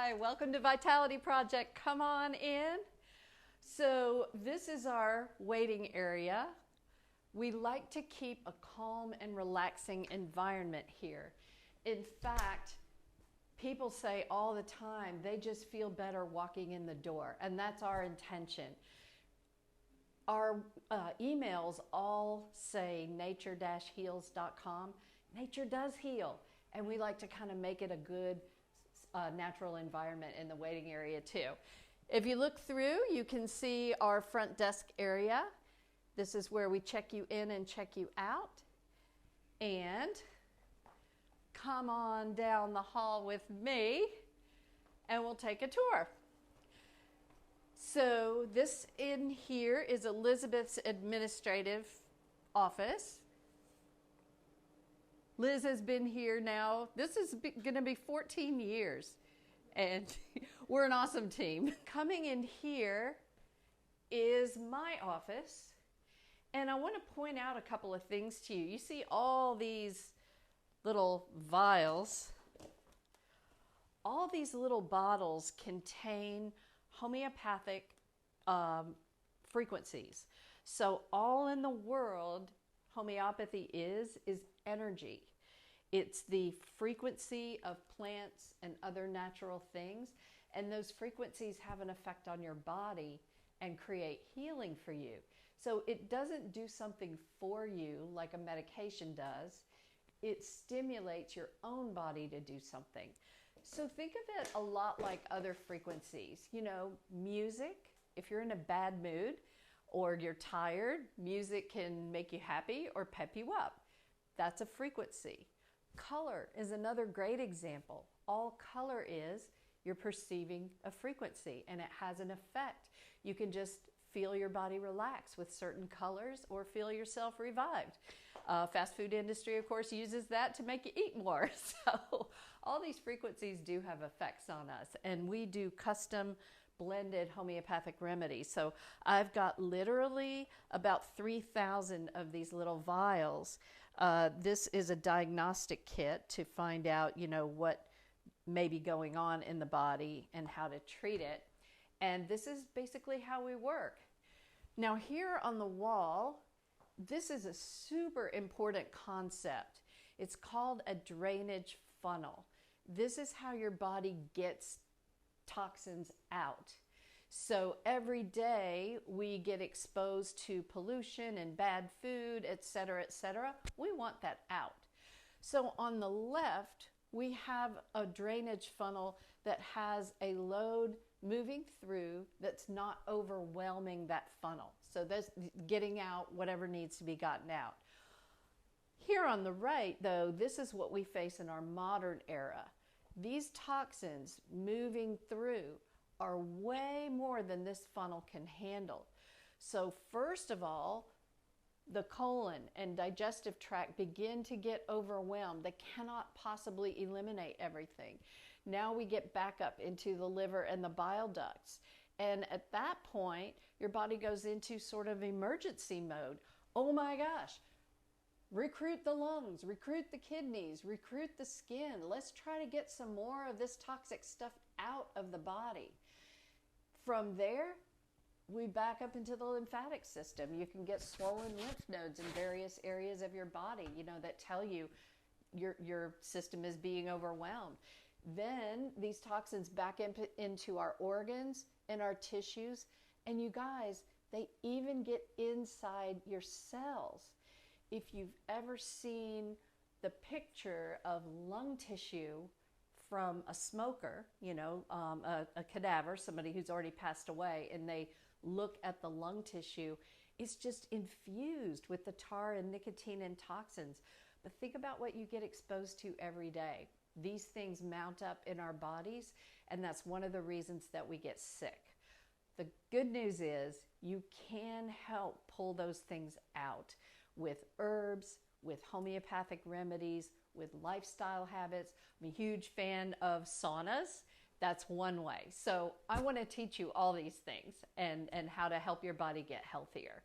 Hi, welcome to Vitality Project. Come on in. So this is our waiting area. We like to keep a calm and relaxing environment here. In fact, people say all the time they just feel better walking in the door, and that's our intention. Our emails all say nature-heals.com. Nature does heal, and we like to kind of make it a good natural environment in the waiting area too. If you look through, you can see our front desk area. This is where we check you in and check you out. And come on down the hall with me and we'll take a tour. So this in here is Elizabeth's administrative office. Liz has been here now. This is going to be 14 years, and we're an awesome team. Coming in here is my office, and I want to point out a couple of things to you. You see all these little vials. All these little bottles contain homeopathic frequencies. So all in the world, homeopathy is energy. It's the frequency of plants and other natural things, and those frequencies have an effect on your body and create healing for you. So it doesn't do something for you like a medication does. It stimulates your own body to do something. So think of it a lot like other frequencies. You know, music, if you're in a bad mood or you're tired, music can make you happy or pep you up. That's a frequency. Color is another great example. All color is you're perceiving a frequency, and it has an effect. You can just feel your body relax with certain colors or feel yourself revived. Fast food industry, of course, uses that to make you eat more. So all these frequencies do have effects on us, and we do custom blended homeopathic remedies. So I've got literally about 3,000 of these little vials. This is a diagnostic kit to find out, you know, what may be going on in the body and how to treat it. And this is basically how we work. Now here on the wall, this is a super important concept. It's called a drainage funnel. This is how your body gets toxins out. So every day we get exposed to pollution and bad food, etc., etc. We want that out. So on the left, we have a drainage funnel that has a load moving through that's not overwhelming that funnel. So that's getting out whatever needs to be gotten out. Here on the right, though, this is what we face in our modern era. These toxins moving through are way more than this funnel can handle. So first of all, the colon and digestive tract begin to get overwhelmed. They cannot possibly eliminate everything. Now we get back up into the liver and the bile ducts. And at that point, your body goes into sort of emergency mode. Oh my gosh, recruit the lungs, recruit the kidneys, recruit the skin. Let's try to get some more of this toxic stuff out of the body. From there, we back up into the lymphatic system. You can get swollen lymph nodes in various areas of your body, you know, that tell you your system is being overwhelmed. Then these toxins back into our organs and our tissues. And you guys, they even get inside your cells. If you've ever seen the picture of lung tissue from a smoker, you know, a cadaver, somebody who's already passed away, and they look at the lung tissue, it's just infused with the tar and nicotine and toxins. But think about what you get exposed to every day. These things mount up in our bodies, and that's one of the reasons that we get sick. The good news is you can help pull those things out with herbs, with homeopathic remedies, with lifestyle habits. I'm a huge fan of saunas. That's one way. So I want to teach you all these things and how to help your body get healthier.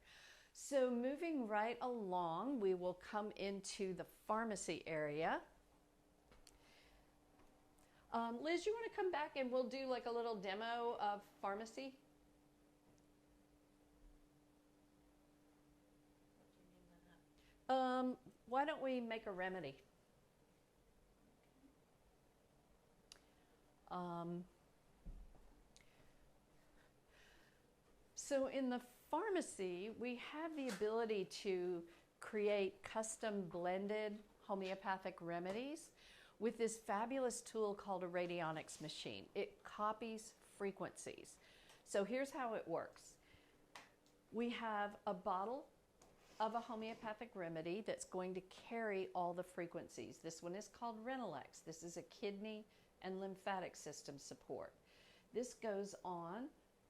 So moving right along, we will come into the pharmacy area. Liz, you want to come back and we'll do like a little demo of pharmacy? Why don't we make a remedy? So in the pharmacy, we have the ability to create custom blended homeopathic remedies with this fabulous tool called a radionics machine. It copies frequencies. So here's how it works. We have a bottle of a homeopathic remedy that's going to carry all the frequencies. This one is called Renalex. This is a kidney and lymphatic system support. This goes on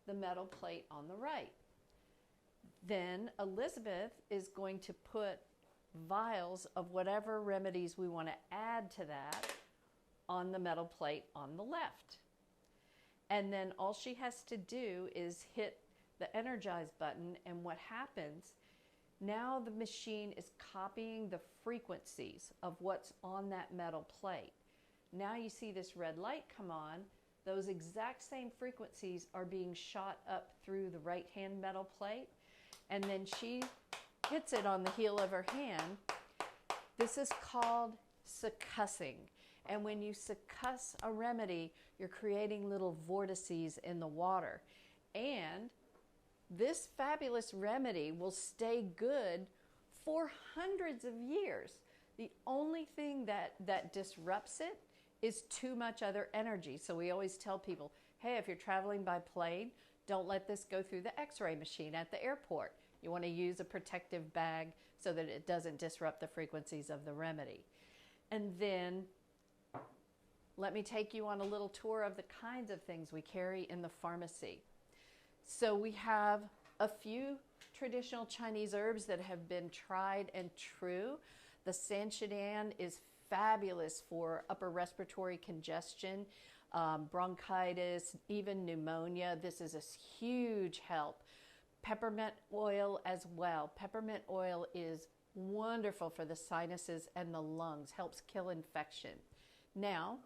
the metal plate on the right. Then Elizabeth is going to put vials of whatever remedies we want to add to that on the metal plate on the left. And then all she has to do is hit the energize button, and what happens, now the machine is copying the frequencies of what's on that metal plate. Now you see this red light come on. Those exact same frequencies are being shot up through the right-hand metal plate, and then she hits it on the heel of her hand. This is called succussing. And when you succuss a remedy, you're creating little vortices in the water. And this fabulous remedy will stay good for hundreds of years. The only thing that disrupts it is too much other energy. So we always tell people, hey, if you're traveling by plane, don't let this go through the x-ray machine at the airport. You want to use a protective bag so that it doesn't disrupt the frequencies of the remedy. And then let me take you on a little tour of the kinds of things we carry in the pharmacy. So we have a few traditional Chinese herbs that have been tried and true. The Sanchidan is fabulous for upper respiratory congestion, bronchitis, even pneumonia. This is a huge help. Peppermint oil as well. Peppermint oil is wonderful for the sinuses and the lungs, helps kill infection. Now,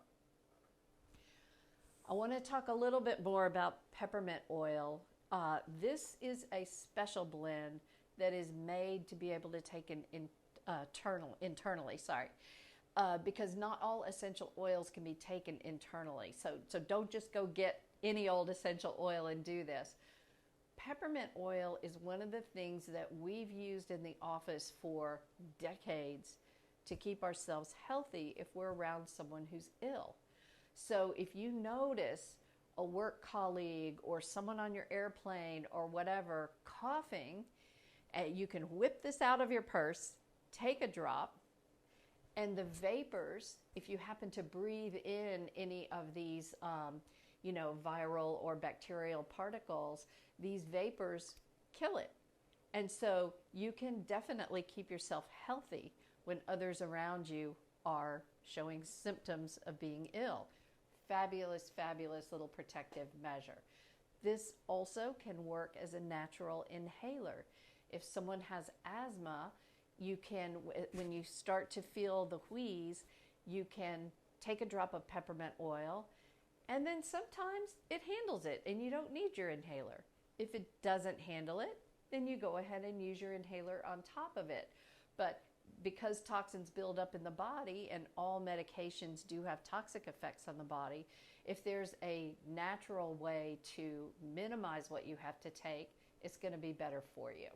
I want to talk a little bit more about peppermint oil. This is a special blend that is made to be able to take internally, because not all essential oils can be taken internally. So don't just go get any old essential oil and do this. Peppermint oil is one of the things that we've used in the office for decades to keep ourselves healthy if we're around someone who's ill. So if you notice a work colleague or someone on your airplane or whatever coughing, you can whip this out of your purse, take a drop, and the vapors, if you happen to breathe in any of these viral or bacterial particles, these vapors kill it. And so you can definitely keep yourself healthy when others around you are showing symptoms of being ill. Fabulous, fabulous little protective measure. This also can work as a natural inhaler. If someone has asthma, you can, when you start to feel the wheeze, you can take a drop of peppermint oil, and then sometimes it handles it and you don't need your inhaler. If it doesn't handle it, then you go ahead and use your inhaler on top of it. But because toxins build up in the body, and all medications do have toxic effects on the body, if there's a natural way to minimize what you have to take, it's going to be better for you.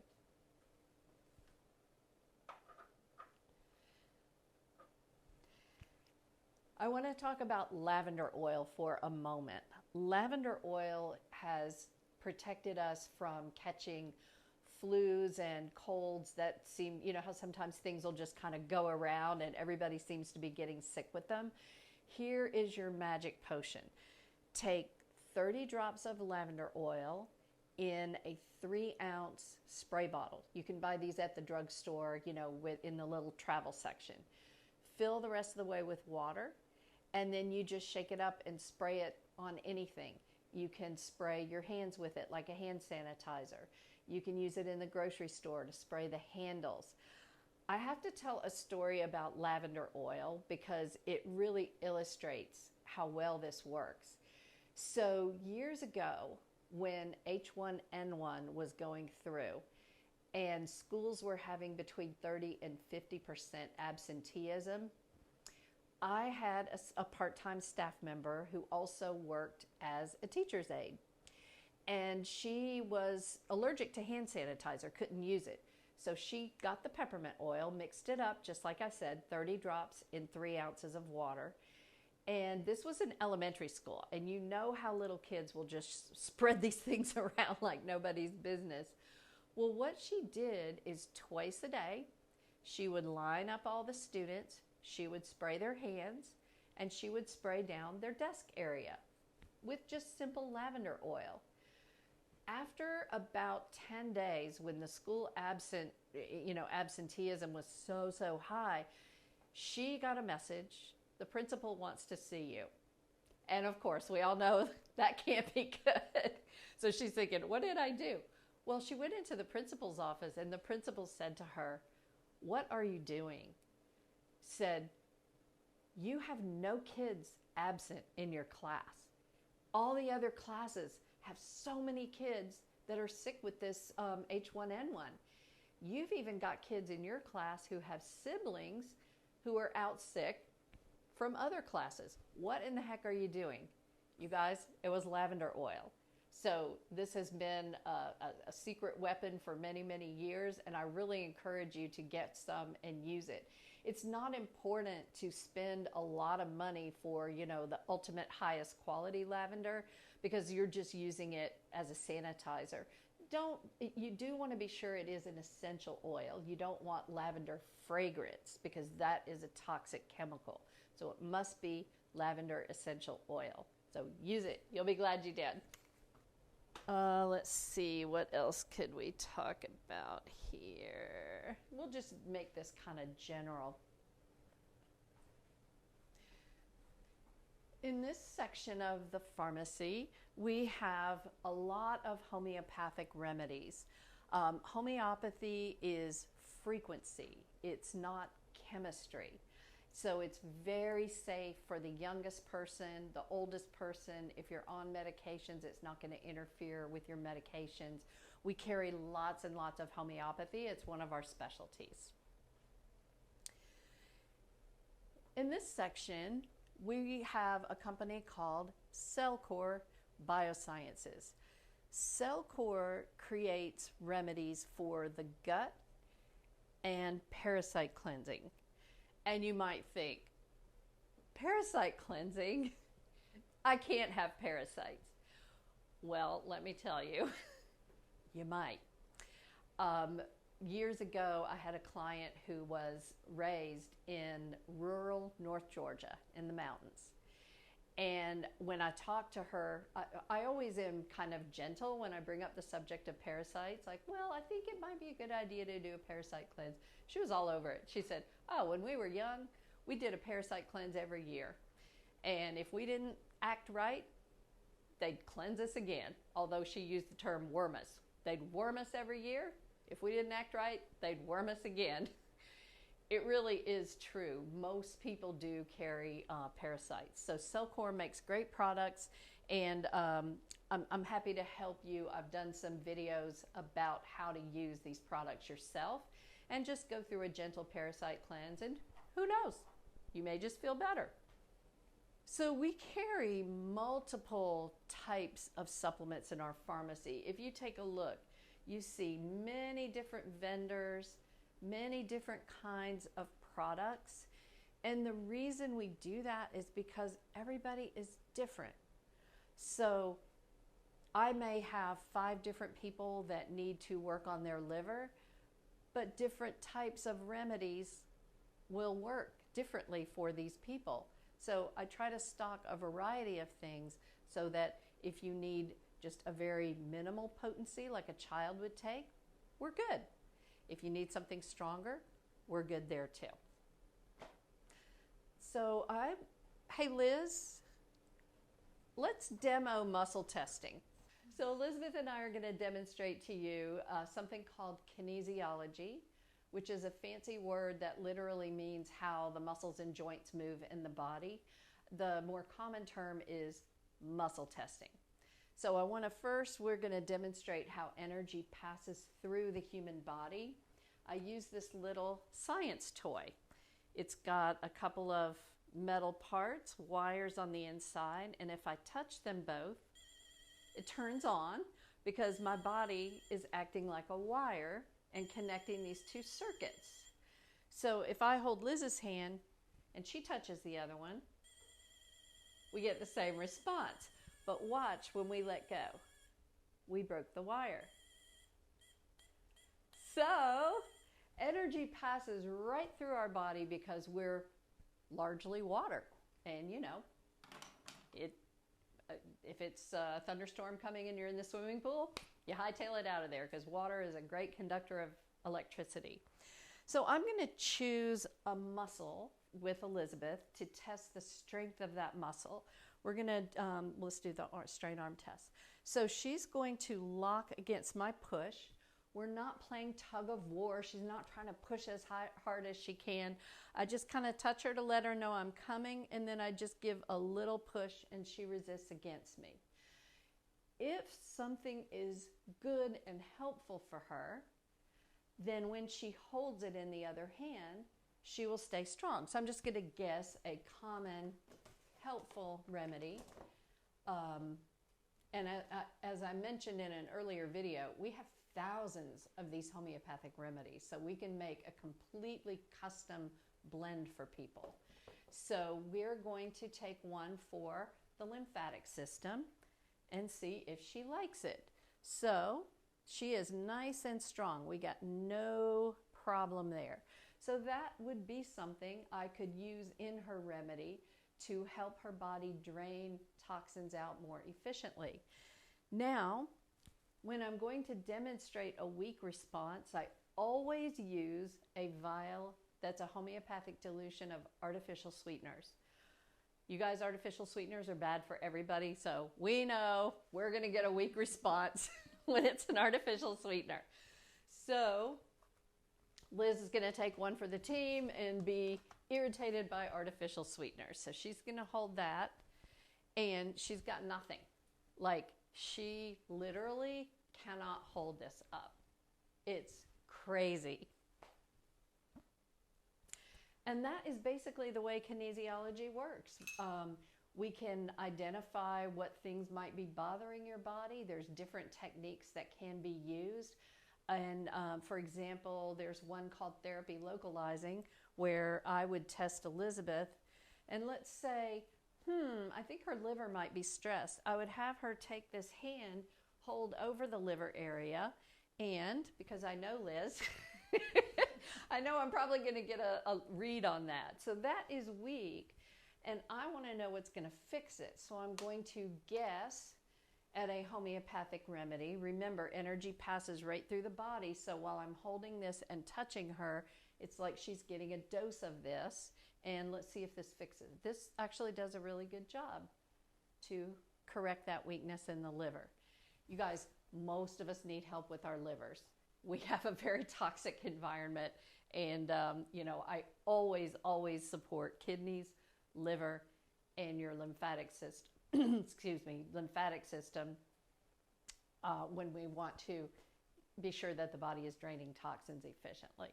I want to talk about lavender oil for a moment. Lavender oil has protected us from catching flus and colds that seem, you know how sometimes things will just kind of go around and everybody seems to be getting sick with them. Here is your magic potion. Take 30 drops of lavender oil in a 3-ounce spray bottle. You can buy these at the drugstore, in the little travel section. Fill the rest of the way with water, and then you just shake it up and spray it on anything. You can spray your hands with it like a hand sanitizer. You can use it in the grocery store to spray the handles. I have to tell a story about lavender oil because it really illustrates how well this works. So years ago, when H1N1 was going through and schools were having between 30 and 50% absenteeism, I had a part-time staff member who also worked as a teacher's aide. And she was allergic to hand sanitizer, couldn't use it. So she got the peppermint oil, mixed it up, just like I said, 30 drops in 3 ounces of water. And this was an elementary school. And you know how little kids will just spread these things around like nobody's business. Well, what she did is twice a day, she would line up all the students, she would spray their hands, and she would spray down their desk area with just simple lavender oil. After about 10 days, when the school absenteeism was so high, she got a message, the principal wants to see you. And of course, we all know that can't be good. So she's thinking, what did I do? Well, she went into the principal's office and the principal said to her, what are you doing? Said, you have no kids absent in your class. All the other classes have so many kids that are sick with this H1N1. You've even got kids in your class who have siblings who are out sick from other classes. What in the heck are you doing? You guys, it was lavender oil. So this has been a secret weapon for many years, and I really encourage you to get some and use it. It's not important to spend a lot of money for, the ultimate highest quality lavender, because you're just using it as a sanitizer. You do want to be sure it is an essential oil. You don't want lavender fragrance, because that is a toxic chemical. So it must be lavender essential oil. So use it. You'll be glad you did. Let's see, what else could we talk about here? We'll just make this kind of general. In this section of the pharmacy, we have a lot of homeopathic remedies. Homeopathy is frequency. It's not chemistry. So it's very safe for the youngest person, the oldest person. If you're on medications, it's not going to interfere with your medications. We carry lots and lots of homeopathy. It's one of our specialties. In this section, we have a company called Cellcore Biosciences. Cellcore creates remedies for the gut and parasite cleansing. And you might think, parasite cleansing? I can't have parasites. Well, let me tell you, you might. Years ago, I had a client who was raised in rural North Georgia in the mountains. And when I talked to her, I always am kind of gentle when I bring up the subject of parasites. Like, well, I think it might be a good idea to do a parasite cleanse. She was all over it. She said, oh, when we were young, we did a parasite cleanse every year. And if we didn't act right, they'd cleanse us again. Although she used the term worm us. They'd worm us every year. If we didn't act right, they'd worm us again. It really is true. Most people do carry parasites. So Cellcore makes great products, and I'm happy to help you. I've done some videos about how to use these products yourself and just go through a gentle parasite cleanse, and who knows, you may just feel better. So we carry multiple types of supplements in our pharmacy. If you take a look, you see many different vendors, many different kinds of products. And the reason we do that is because everybody is different. So I may have 5 different people that need to work on their liver, but different types of remedies will work differently for these people. So I try to stock a variety of things so that if you need just a very minimal potency like a child would take, we're good. If you need something stronger, we're good there too. So hey Liz, let's demo muscle testing. So Elizabeth and I are going to demonstrate to you something called kinesiology, which is a fancy word that literally means how the muscles and joints move in the body. The more common term is muscle testing. So I want to first, we're going to demonstrate how energy passes through the human body. I use this little science toy. It's got a couple of metal parts, wires on the inside, and if I touch them both, it turns on because my body is acting like a wire and connecting these two circuits. So if I hold Liz's hand and she touches the other one, we get the same response. But watch, when we let go, we broke the wire. So energy passes right through our body because we're largely water. And you know, if it's a thunderstorm coming and you're in the swimming pool, you hightail it out of there because water is a great conductor of electricity. So I'm going to choose a muscle with Elizabeth to test the strength of that muscle. We're going to, let's do the straight arm test. So she's going to lock against my push. We're not playing tug of war. She's not trying to push as hard as she can. I just kind of touch her to let her know I'm coming, and then I just give a little push and she resists against me. If something is good and helpful for her, then when she holds it in the other hand, she will stay strong. So I'm just going to guess a common helpful remedy. And as I mentioned in an earlier video, we have thousands of these homeopathic remedies. So we can make a completely custom blend for people. So we're going to take one for the lymphatic system and see if she likes it. So she is nice and strong. We got no problem there. So that would be something I could use in her remedy to help her body drain toxins out more efficiently. Now, when I'm going to demonstrate a weak response, I always use a vial that's a homeopathic dilution of artificial sweeteners. You guys, artificial sweeteners are bad for everybody, so we know we're going to get a weak response when it's an artificial sweetener. So Liz is going to take one for the team and be irritated by artificial sweeteners. So she's going to hold that, and she's got nothing. Like, she literally cannot hold this up. It's crazy. And that is basically the way kinesiology works. We can identify what things might be bothering your body. There's different techniques that can be used. And for example, there's one called therapy localizing, where I would test Elizabeth, and let's say, I think her liver might be stressed. I would have her take this hand, hold over the liver area, and because I know Liz, I know I'm probably going to get a read on that. So that is weak, and I want to know what's going to fix it. So I'm going to guess at a homeopathic remedy. Remember, energy passes right through the body, so while I'm holding this and touching her, it's like she's getting a dose of this, and let's see if this fixes it. This actually does a really good job to correct that weakness in the liver. You guys, most of us need help with our livers. We have a very toxic environment, and you know, I always support kidneys, liver, and your lymphatic system. Lymphatic system when we want to be sure that the body is draining toxins efficiently.